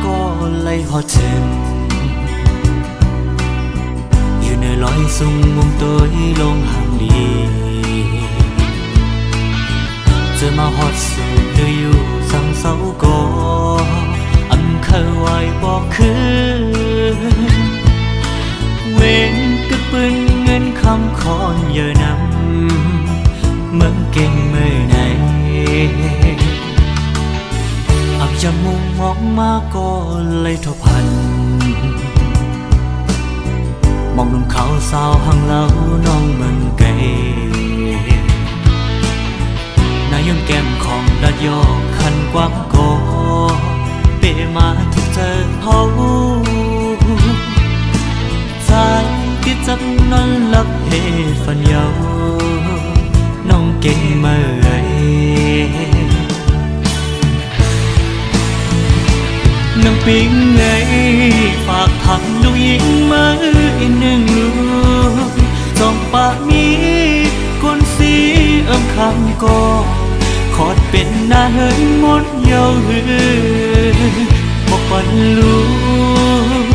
có lấy họ chừngอยู่ในลอยสุ่มมุมตัวลงห่างดีเจอมาฮอดสู่เดืออยู่สังเสาก็อันเคยไว้บอกคือเว้นกึกปืนเงินคำคอนเยอะนำเมืองเก่งเมื่อไหนอับจมูกมองมาก็เลยทบพันมองนุ่มเขาสาวหังเล่าน้องเมืองไกลนายยมแก้มของดัดยอกคันกว้างก็เปมาทุกเธอเขาใจคิดจับนอนหลับเหฝันยาวน้องเก่งเมื่อน้องปิ๊งไงฝากทักลูกหญิงมาอีกหนึ่งลูกจองปากนี้คนสีคำก็ขอดเป็นหน้าเหินหมดเยาหือบอกปันลูก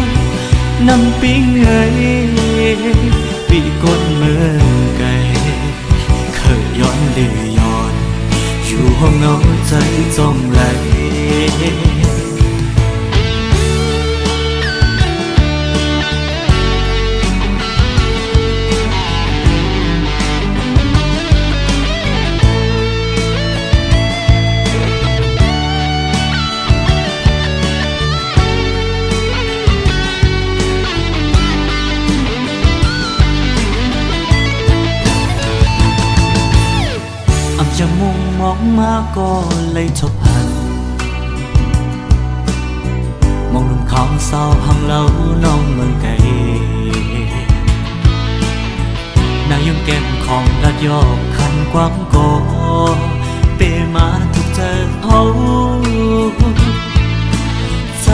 น้ำปิ๊งไงปีก้นเมื่อไกลเคยย้อนดื้อย้อนอยู่ห้องเงาใจจมไหลจะมุ่งมองมาก็เลยทบหันมองนุ่มเขาสาวหังเล่าน้องเมืองไกลนายยมแก้มของดัดยอกคันกว้างก็เปมาทุกเธอเขาใจ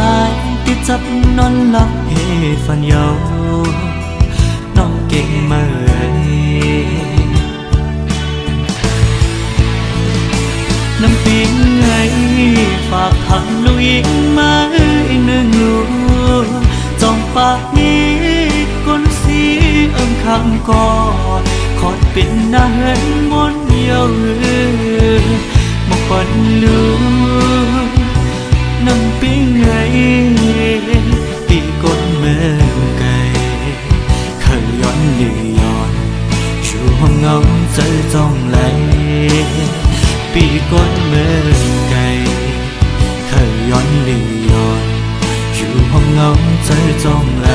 ติดจับนอนหลับเหฝันยาวน้องเก่งเมื่อน้ำปิ๊งไงฝากทักลูกหญิงมาอีกหนึ่งลูกจองปากนี้คนสีคำก็ขอดเป็นหน้าเหินมนเดียวมองปันลูกน้ำปิ๊งไงปีก้นเมื่อไกลเคยย้อนดื้อย้อนอยู่ห้องเงาใจจ้องไหลปีก้นเมื่อไกลเคยย้อนดื้อย้อนอยู่ห้องเงาใจจ้องไหล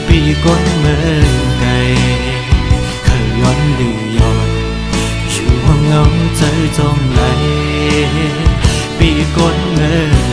ปีก้นเมื่อไกลเคยย้อนดื้อย้อนอยู่ห้องเงาใจจ้องไหลปีก้นเมื่อ